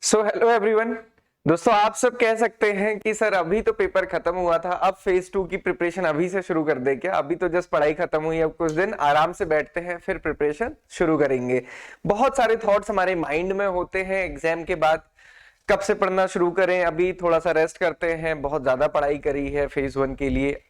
So hello everyone. दोस्तों, आप सब कह सकते हैं कि सर अभी तो पेपर खत्म हुआ था, अब फेज 2 की प्रिपरेशन अभी से शुरू कर दे क्या? अभी तो जस्ट पढ़ाई खत्म हुई, अब कुछ दिन आराम से बैठते हैं फिर प्रिपरेशन शुरू करेंगे। बहुत सारे थॉट्स हमारे माइंड में होते हैं एग्जाम के बाद, कब से पढ़ना शुरू करें, अभी थोड़ा सा रेस्ट करते हैं, बहुत ज्यादा पढ़ाई करी है फेज 1 के लिए,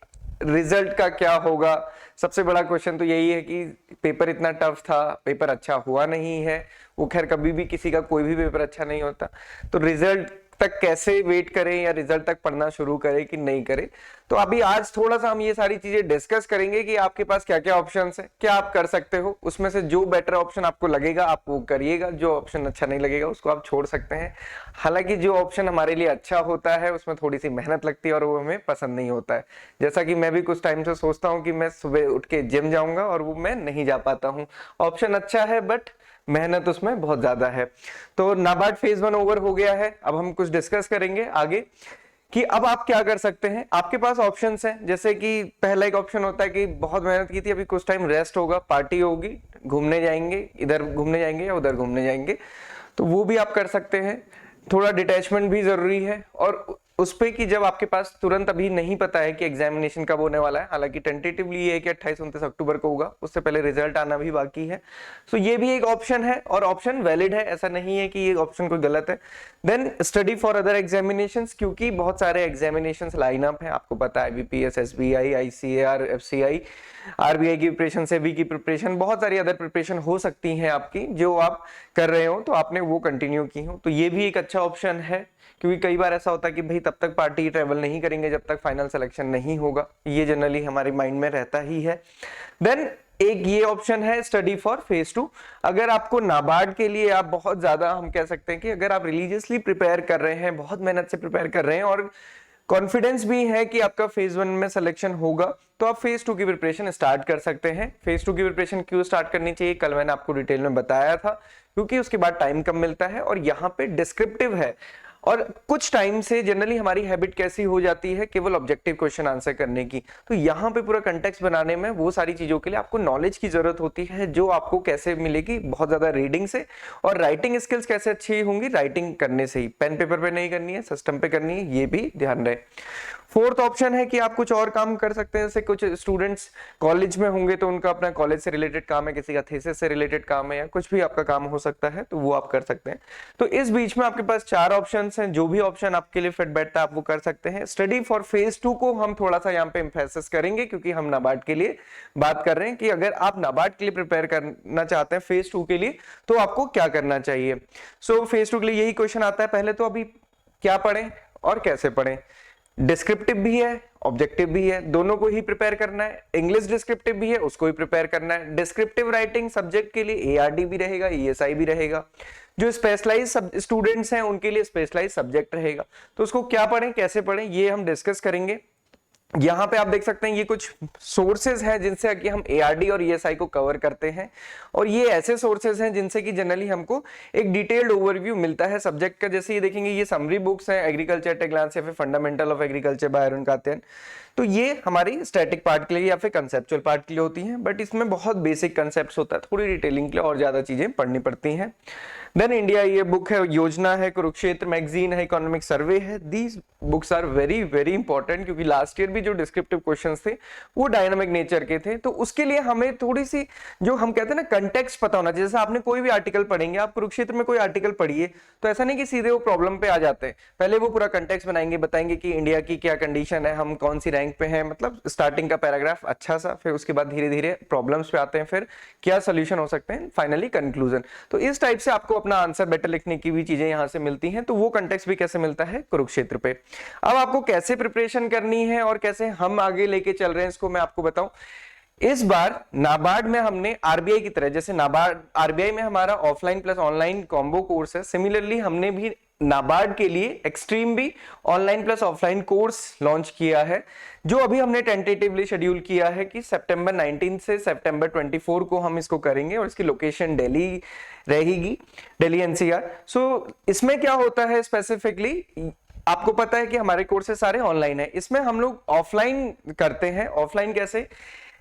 रिजल्ट का क्या होगा। सबसे बड़ा क्वेश्चन तो यही है कि पेपर इतना टफ था, पेपर अच्छा हुआ नहीं है। वो खैर कभी भी किसी का कोई भी पेपर अच्छा नहीं होता, तो रिजल्ट तक कैसे वेट करें या रिजल्ट तक पढ़ना शुरू करें कि नहीं करें। तो अभी आज थोड़ा सा हम ये सारी चीजें डिस्कस करेंगे कि आपके पास क्या क्या ऑप्शंस है, क्या आप कर सकते हो, उसमें से जो बेटर ऑप्शन आपको लगेगा आप वो करिएगा, जो ऑप्शन अच्छा नहीं लगेगा उसको आप छोड़ सकते हैं। हालांकि जो ऑप्शन हमारे लिए अच्छा होता है उसमें थोड़ी सी मेहनत लगती है और वो हमें पसंद नहीं होता है। जैसा कि मैं भी कुछ टाइम से सोचता हूँ कि मैं सुबह उठ के जिम जाऊंगा और वो मैं नहीं जा पाता हूँ। ऑप्शन अच्छा है बट मेहनत उसमें बहुत ज्यादा है। तो नाबार्ड फेज 1 ओवर हो गया है, अब हम कुछ डिस्कस करेंगे आगे कि अब आप क्या कर सकते हैं। आपके पास ऑप्शंस हैं, जैसे कि पहला एक ऑप्शन होता है कि बहुत मेहनत की थी, अभी कुछ टाइम रेस्ट होगा, पार्टी होगी, घूमने जाएंगे, इधर घूमने जाएंगे या उधर घूमने जाएंगे, तो वो भी आप कर सकते हैं। थोड़ा डिटैचमेंट भी जरूरी है और उस पे कि जब आपके पास तुरंत अभी नहीं पता है कि एग्जामिनेशन कब होने वाला है, हालांकि टेंटेटिवली ये है कि 28-29 अक्टूबर को होगा, उससे पहले रिजल्ट आना भी बाकी है। सो ये भी एक ऑप्शन है और ऑप्शन वैलिड है, ऐसा नहीं है कि ये ऑप्शन कोई गलत है। Then study for other examinations, क्योंकि बहुत सारे एग्जामिनेशंस लाइन अप है, आपको पता है BPS, SBI, ICAR, FCI, RBI की प्रिपरेशन, सेबी की प्रिपरेशन, बहुत सारी अदर प्रिपरेशन हो सकती हैं आपकी जो आप कर रहे हो, तो आपने वो कंटिन्यू की हो, तो ये भी एक अच्छा ऑप्शन है। क्योंकि कई बार ऐसा होता है कि भाई तब तक पार्टी ट्रेवल नहीं करेंगे जब तक फाइनल सिलेक्शन नहीं होगा, ये जनरली हमारे माइंड में रहता ही है। देन एक ये ऑप्शन है स्टडी फॉर फेज 2। अगर आपको नाबार्ड के लिए आप बहुत ज्यादा, हम कह सकते हैं कि अगर आप रिलीजियसली प्रिपेयर कर रहे हैं, बहुत मेहनत से प्रिपेयर कर रहे हैं और कॉन्फिडेंस भी है कि आपका फेज 1 में सिलेक्शन होगा, तो आप फेज 2 की प्रिपरेशन स्टार्ट कर सकते हैं। फेज 2 की प्रिपरेशन क्यों स्टार्ट करनी चाहिए, कल मैंने आपको डिटेल में बताया था, क्योंकि उसके बाद टाइम कम मिलता है और यहाँ पे डिस्क्रिप्टिव है। और कुछ टाइम से जनरली हमारी हैबिट कैसी हो जाती है केवल ऑब्जेक्टिव क्वेश्चन आंसर करने की, तो यहाँ पे पूरा कंटेक्स्ट बनाने में वो सारी चीजों के लिए आपको नॉलेज की जरूरत होती है, जो आपको कैसे मिलेगी, बहुत ज्यादा रीडिंग से। और राइटिंग स्किल्स कैसे अच्छी होंगी, राइटिंग करने से ही, पेन पेपर पे नहीं करनी है, सिस्टम पे करनी है, ये भी ध्यान रहे। फोर्थ ऑप्शन है कि आप कुछ और काम कर सकते हैं, जैसे कुछ स्टूडेंट्स कॉलेज में होंगे तो उनका अपना कॉलेज से रिलेटेड काम है, किसी का थीसिस से रिलेटेड काम है, या कुछ भी आपका काम हो सकता है, तो वो आप कर सकते हैं। तो इस बीच में आपके पास 4 ऑप्शंस हैं, जो भी ऑप्शन आपके लिए फिट बैठता है आप वो कर सकते हैं। स्टडी फॉर फेज 2 को हम थोड़ा सा यहाँ पे एम्फेसिस करेंगे, क्योंकि हम नाबार्ड के लिए बात कर रहे हैं कि अगर आप नाबार्ड के लिए प्रिपेयर करना चाहते हैं फेज 2 के लिए, तो आपको क्या करना चाहिए। सो फेज 2 के लिए यही क्वेश्चन आता है, पहले तो अभी क्या पढ़ें और कैसे पढ़ें। डिस्क्रिप्टिव भी है, ऑब्जेक्टिव भी है, दोनों को ही प्रिपेयर करना है। इंग्लिश डिस्क्रिप्टिव भी है, उसको ही प्रिपेयर करना है। डिस्क्रिप्टिव राइटिंग सब्जेक्ट के लिए एआरडी भी रहेगा, ईएसआई भी रहेगा। जो स्पेशलाइज स्टूडेंट्स हैं उनके लिए स्पेशलाइज सब्जेक्ट रहेगा। तो उसको क्या पढ़ें, कैसे पढ़ें, ये हम डिस्कस करेंगे। यहाँ पे आप देख सकते हैं ये कुछ सोर्सेज हैं जिनसे कि हम एआरडी और ईएसआई को कवर करते हैं, और ये ऐसे सोर्सेज हैं जिनसे कि जनरली हमको एक डिटेल्ड ओवरव्यू मिलता है सब्जेक्ट का। जैसे ये देखेंगे, ये समरी बुक्स हैं, एग्रीकल्चर एट ए ग्लांस या फिर fundamental of agriculture by Arun Katyayan. तो ये हमारी स्टैटिक पार्ट के लिए या फिर कंसेप्चुअल पार्ट के लिए होती हैं, बट इसमें बहुत बेसिक कंसेप्ट होता है, थोड़ी डिटेलिंग के लिए और ज्यादा चीजें पढ़नी पड़ती हैं। देन इंडिया, ये बुक है, योजना है, कुरुक्षेत्र मैगजीन है, इकोनॉमिक सर्वे है। These books are very very important, क्योंकि लास्ट ईयर भी जो डिस्क्रिप्टिव क्वेश्चंस थे वो डायनामिक नेचर के थे, तो उसके लिए हमें थोड़ी सी, जो हम कहते हैं ना, कंटेक्स्ट पता होना चाहिए। जैसे आपने कोई भी आर्टिकल पढ़ेंगे, आप कुरुक्षेत्र में कोई आर्टिकल पढ़िए, तो ऐसा नहीं कि सीधे वो प्रॉब्लम पे आ जाते हैं, पहले वो पूरा कंटेक्स्ट बनाएंगे, बताएंगे कि इंडिया की क्या कंडीशन है, हम कौन सी रैंक पे हैं, मतलब स्टार्टिंग का पैराग्राफ अच्छा सा, फिर उसके बाद धीरे धीरे प्रॉब्लम्स पे आते हैं, फिर क्या सोल्यूशन हो सकते हैं, फाइनली कंक्लूजन। तो इस टाइप से आपको अपना आंसर बेटर लिखने की भी चीजें यहां से मिलती हैं। तो वो कंटेक्स्ट भी कैसे मिलता है, कुरुक्षेत्र पे। अब आपको कैसे प्रिपरेशन करनी है और कैसे हम आगे लेके चल रहे हैं, इसको मैं आपको बताऊं। इस बार नाबार्ड में हमने आरबीआई की तरह, जैसे नाबार्ड आरबीआई में हमारा offline plus online combo course है, सिमिलरली हमने भी नाबार्ड के लिए एक्सट्रीम भी online plus offline course launch किया है, जो अभी हमने टेंटेटिवली शेड्यूल किया है कि सितंबर 19 से सितंबर 24 को हम इसको करेंगे, और इसकी लोकेशन दिल्ली रहेगी, दिल्ली एनसीआर। सो इसमें क्या होता है स्पेसिफिकली, आपको पता है कि हमारे कोर्सेज सारे ऑनलाइन है, इसमें हम लोग ऑफलाइन करते हैं। ऑफलाइन कैसे,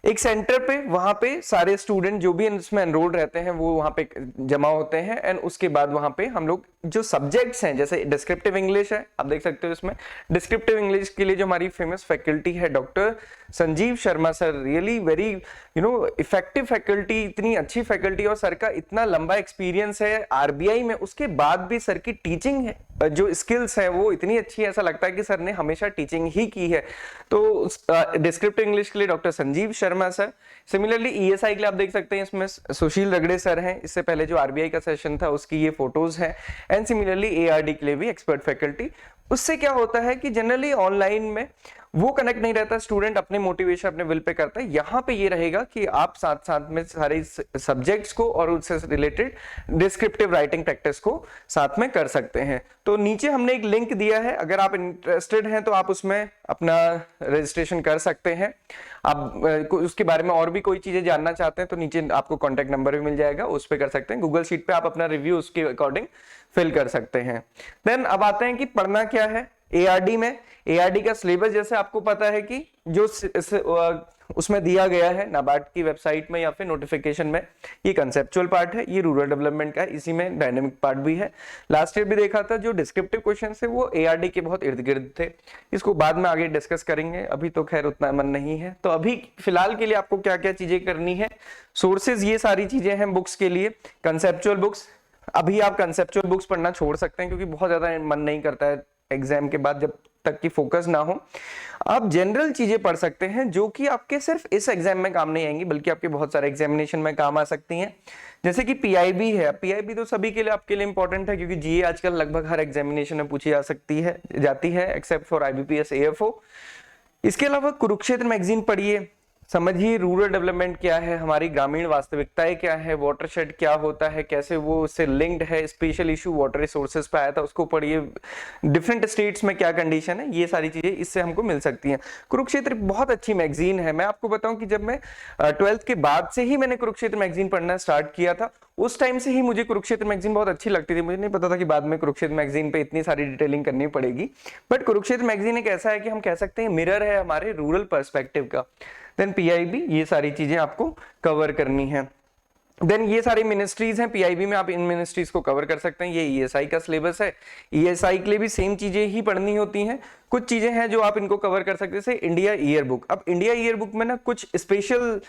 एक सेंटर पे, वहां पे सारे स्टूडेंट जो भी इसमें एनरोल्ड रहते हैं वो वहां पे जमा होते हैं, एंड उसके बाद वहां पे हम लोग जो सब्जेक्ट्स हैं, जैसे डिस्क्रिप्टिव इंग्लिश है, आप देख सकते हो इसमें डिस्क्रिप्टिव इंग्लिश के लिए जो हमारी फेमस फैकल्टी है doctor Sanjeev Sharma sir, really very effective faculty, इतनी अच्छी फैकल्टी, और सर का इतना लंबा एक्सपीरियंस है आरबीआई में, उसके बाद भी सर की टीचिंग है जो स्किल्स है वो इतनी अच्छी है, ऐसा लगता है कि सर ने हमेशा टीचिंग ही की है। तो डिस्क्रिप्टिव इंग्लिश के लिए doctor Sanjeev Sharma sir. Similarly ESI के लिए आप देख सकते हैं इसमें सुशील रगड़े सर हैं, इससे पहले जो आरबीआई का सेशन था उसकी ये फोटोज हैं। एंड सिमिलरली एआरडी के लिए भी एक्सपर्ट फैकल्टी। उससे क्या होता है कि जनरली ऑनलाइन में वो कनेक्ट नहीं रहता, स्टूडेंट अपने मोटिवेशन अपने विल पे करता है। यहाँ पे ये रहेगा कि आप साथ साथ में सारे सब्जेक्ट्स को और उससे रिलेटेड डिस्क्रिप्टिव राइटिंग प्रैक्टिस को साथ में कर सकते हैं। तो नीचे हमने एक लिंक दिया है, अगर आप इंटरेस्टेड हैं तो आप उसमें अपना रजिस्ट्रेशन कर सकते हैं। आप उसके बारे में और भी कोई चीजें जानना चाहते हैं तो नीचे आपको कॉन्टेक्ट नंबर भी मिल जाएगा, उस पर कर सकते हैं। गूगल शीट पे आप अपना रिव्यू उसके अकॉर्डिंग फिल कर सकते हैं। देन अब आते हैं कि पढ़ना क्या है एआरडी में। एआरडी का सिलेबस जैसे आपको पता है कि जो उसमें दिया गया है नाबार्ड की वेबसाइट में या फिर नोटिफिकेशन में, ये कंसेप्चुअल पार्ट है, ये रूरल डेवलपमेंट का है, इसी में डायनेमिक पार्ट भी है। लास्ट ईयर भी देखा था जो डिस्क्रिप्टिव क्वेश्चन है वो एआरडी के बहुत इर्द गिर्द थे, इसको बाद में आगे डिस्कस करेंगे, अभी तो खैर उतना मन नहीं है। तो अभी फिलहाल के लिए आपको क्या क्या चीजें करनी है, सोर्सेज ये सारी चीजें हैं बुक्स के लिए। कंसेप्चुअल बुक्स, अभी आप कंसेप्चुअल बुक्स पढ़ना छोड़ सकते हैं क्योंकि बहुत ज्यादा मन नहीं करता है एग्जाम के बाद, जब तक की फोकस ना हो। आप जनरल चीजें पढ़ सकते हैं जो कि आपके सिर्फ इस एग्जाम में काम नहीं आएंगी बल्कि आपके बहुत सारे एग्जामिनेशन में काम आ सकती हैं। जैसे कि पीआईबी है, पीआईबी तो सभी के लिए आपके लिए इंपॉर्टेंट है क्योंकि जीए आजकल लगभग हर एग्जामिनेशन में पूछी जाती है एक्सेप्ट फॉर आईबीपीएस एएफओ। इसके अलावा कुरुक्षेत्र मैगजीन पढ़िए, समझिए रूरल डेवलपमेंट क्या है, हमारी ग्रामीण वास्तविकताएं क्या है, वाटरशेड क्या होता है, कैसे वो उससे लिंक्ड है, स्पेशल इशू वाटर रिसोर्सेज पे आया था उसको पढ़िए, डिफरेंट स्टेट्स में क्या कंडीशन है, ये सारी चीजें इससे हमको मिल सकती हैं। कुरुक्षेत्र बहुत अच्छी मैगजीन है, मैं आपको बताऊं कि जब मैं 12th के बाद से ही मैंने कुरुक्षेत्र मैगजीन पढ़ना स्टार्ट किया था, उस टाइम से ही मुझे कुरुक्षेत्र मैगजीन बहुत अच्छी लगती थी। मुझे नहीं पता था कि बाद में कुरुक्षेत्र मैगजीन पे इतनी सारी डिटेलिंग करनी पड़ेगी, बट कुरुक्षेत्र मैगजीन एक ऐसा है कि हम कह सकते हैं मिरर है हमारे रूरल पर्सपेक्टिव का। देन पीआईबी, ये सारी चीजें आपको कवर करनी है। देन ये सारी मिनिस्ट्रीज हैं पीआईबी में, आप इन मिनिस्ट्रीज को कवर कर सकते हैं। ये ईएसआई का सिलेबस है, ईएसआई के लिए भी सेम चीजें ही पढ़नी होती हैं। कुछ चीजें हैं जो आप इनको कवर कर सकते हैं, जैसे इंडिया ईयर बुक। अब इंडिया ईयर बुक में ना कुछ स्पेशल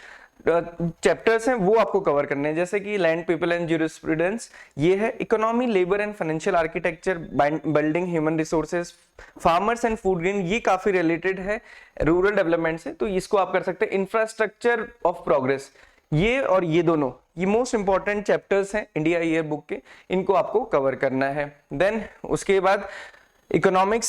चैप्टर्स हैं वो आपको कवर करने हैं, जैसे कि लैंड पीपल एंड ज्यूरिस्प्रूडेंस, ये है economy labour and financial architecture, building human resources, farmers and food grain, ये काफी रिलेटेड है रूरल डेवलपमेंट से, तो इसको आप कर सकते हैं। इंफ्रास्ट्रक्चर ऑफ प्रोग्रेस, ये और ये दोनों ये मोस्ट इंपॉर्टेंट चैप्टर्स हैं इंडिया ईयर बुक के, इनको आपको कवर करना है। देन उसके बाद इकोनॉमिक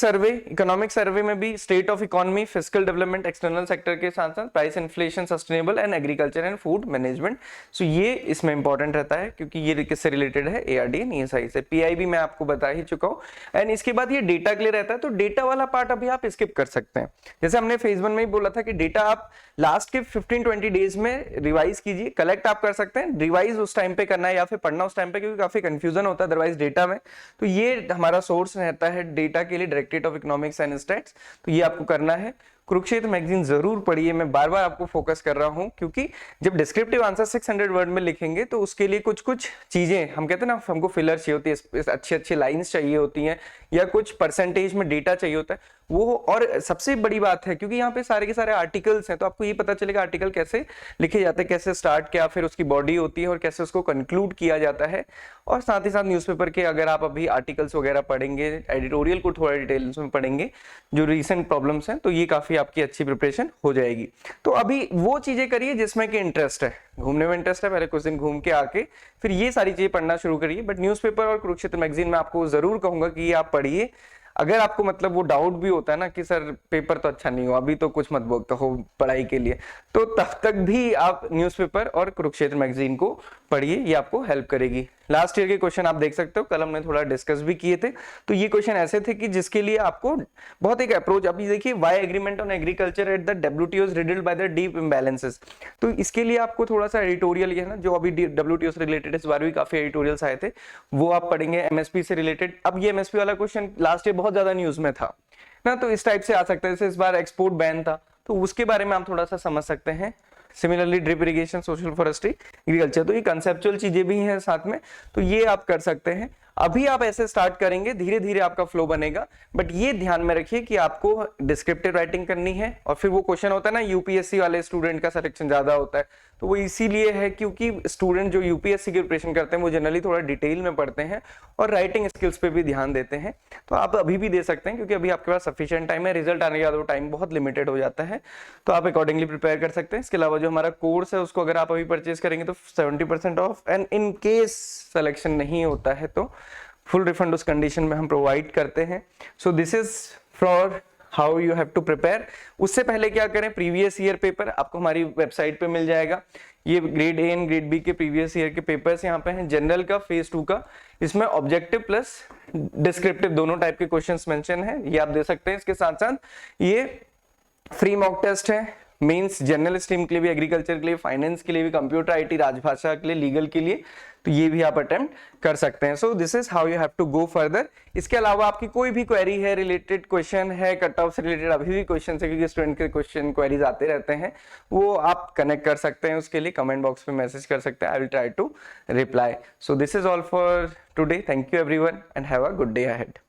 सर्वे में भी state of economy, fiscal development, external sector के साथ साथ price inflation, sustainable and agriculture and food management, so ये इसमें इंपॉर्टेंट रहता है क्योंकि ये किससे रिलेटेड है, एआरडी एंड ईएसआई से। पीआईबी मैं आपको बता ही चुका हूँ। एंड इसके बाद ये डेटा के लिए रहता है, तो डेटा वाला पार्ट अभी आप स्किप कर सकते हैं। जैसे हमने फेज 1 में ही बोला था कि डेटा आप लास्ट के 15-20 डेज में रिवाइज कीजिए, कलेक्ट आप कर सकते हैं, रिवाइज उस टाइम पे करना है या फिर पढ़ना उस टाइम पे, क्योंकि काफी कंफ्यूजन होता है अदरवाइज डेटा में। तो ये हमारा सोर्स रहता है डेटा के लिए, directorate of economics and stats, तो ये आपको करना है। कुरुक्षेत्र मैगजीन जरूर पढ़िए, मैं बार बार आपको फोकस कर रहा हूं क्योंकि जब डिस्क्रिप्टिव आंसर 600 वर्ड में लिखेंगे तो उसके लिए कुछ कुछ चीजें हम कहते हैं ना, हमको फिलर चाहिए होती है, अच्छी अच्छी लाइंस चाहिए होती हैं या कुछ परसेंटेज में डेटा चाहिए होता है वो। और सबसे बड़ी बात है क्योंकि यहाँ पे सारे के सारे आर्टिकल्स हैं, तो आपको ये पता चलेगा आर्टिकल कैसे लिखे जाते हैं, कैसे स्टार्ट किया, फिर उसकी बॉडी होती है और कैसे उसको कंक्लूड किया जाता है। और साथ ही साथ न्यूज़पेपर के अगर आप अभी आर्टिकल्स वगैरह पढ़ेंगे, एडिटोरियल को थोड़ा डिटेल्स में पढ़ेंगे जो रिसेंट प्रॉब्लम्स हैं, तो ये काफी आपकी अच्छी प्रिपरेशन हो जाएगी। तो अभी वो चीजें करिए जिसमें कि इंटरेस्ट है, घूमने में इंटरेस्ट है, पहले कुछ दिन घूम के आके फिर ये सारी चीजें पढ़ना शुरू करिए। बट न्यूज़पेपर और कुरुक्षेत्र मैगजीन में आपको जरूर कहूंगा कि ये आप पढ़िए। अगर आपको मतलब वो डाउट भी होता है ना कि सर पेपर तो अच्छा नहीं हो, अभी तो कुछ मत कहो पढ़ाई के लिए, तो तब तक भी आप न्यूज़पेपर और कुरुक्षेत्र मैगजीन को पढ़िए, ये आपको हेल्प करेगी। लास्ट ईयर के क्वेश्चन आप देख सकते हो, कल हमने थोड़ा डिस्कस भी किए थे। तो ये क्वेश्चन ऐसे थे कि जिसके लिए आपको बहुत एक अप्रोच, अभी देखिए why agreement on agriculture at the WTO is riddled by the deep imbalances, तो इसके लिए आपको थोड़ा सा एडिटोरियल है ना, जो अभी डब्ल्यूटीओ से रिलेटेड इस बार भी काफी एडिटोरियल्स आए थे, वो आप पढ़ेंगे। एमएसपी से रिलेटेड, अब ये एमएसपी वाला क्वेश्चन लास्ट ईयर बहुत ज्यादा न्यूज में था ना, तो इस टाइप से आ सकता है, जैसे इस बार एक्सपोर्ट बैन था, तो उसके बारे में आप थोड़ा सा समझ सकते हैं। Similarly drip irrigation, social forestry, agriculture, तो ये कंसेप्चुअल चीजें भी हैं साथ में, तो ये आप कर सकते हैं। अभी आप ऐसे स्टार्ट करेंगे, धीरे धीरे आपका फ्लो बनेगा, बट ये ध्यान में रखिए कि आपको डिस्क्रिप्टिव राइटिंग करनी है। और फिर वो क्वेश्चन होता है ना, यूपीएससी वाले स्टूडेंट का सिलेक्शन ज्यादा होता है, तो वो इसीलिए है क्योंकि स्टूडेंट जो यूपीएससी की प्रिपरेशन करते हैं वो जनरली थोड़ा डिटेल में पढ़ते हैं और राइटिंग स्किल्स पे भी ध्यान देते हैं। तो आप अभी भी दे सकते हैं क्योंकि अभी आपके पास सफिशिएंट टाइम है, रिजल्ट आने के बाद वो टाइम बहुत लिमिटेड हो जाता है, तो आप अकॉर्डिंगली प्रिपेयर कर सकते हैं। इसके अलावा जो हमारा कोर्स है उसको अगर आप अभी परचेज करेंगे तो 70% of, and in case selection नहीं होता है तो फुल रिफंड उस कंडीशन में हम प्रोवाइड करते हैं। So this is for how you have to prepare. उससे पहले क्या करें, प्रीवियस ईयर पेपर आपको हमारी वेबसाइट पे मिल जाएगा। ये grade A and grade B के प्रीवियस ईयर के पेपर्स यहाँ पे हैं, जनरल का, फेज 2 का, इसमें ऑब्जेक्टिव प्लस डिस्क्रिप्टिव दोनों टाइप के क्वेश्चंस मेंशन है, ये आप दे सकते हैं। इसके साथ साथ ये फ्री मॉक टेस्ट है, मींस जनरल स्ट्रीम के लिए भी, एग्रीकल्चर के लिए, फाइनेंस के लिए भी, कंप्यूटर आईटी, राजभाषा के लिए, लीगल के लिए, तो ये भी आप अटेम्प्ट कर सकते हैं। So this is how you have to go further. इसके अलावा आपकी कोई भी क्वेरी है, रिलेटेड क्वेश्चन है, कट ऑफ से रिलेटेड अभी भी क्वेश्चन है क्योंकि स्टूडेंट के क्वेश्चन क्वेरीज आते रहते हैं, वो आप कनेक्ट कर सकते हैं, उसके लिए कमेंट बॉक्स में मैसेज कर सकते हैं, I will try to reply. So this is all for today, thank you everyone and have a good day ahead.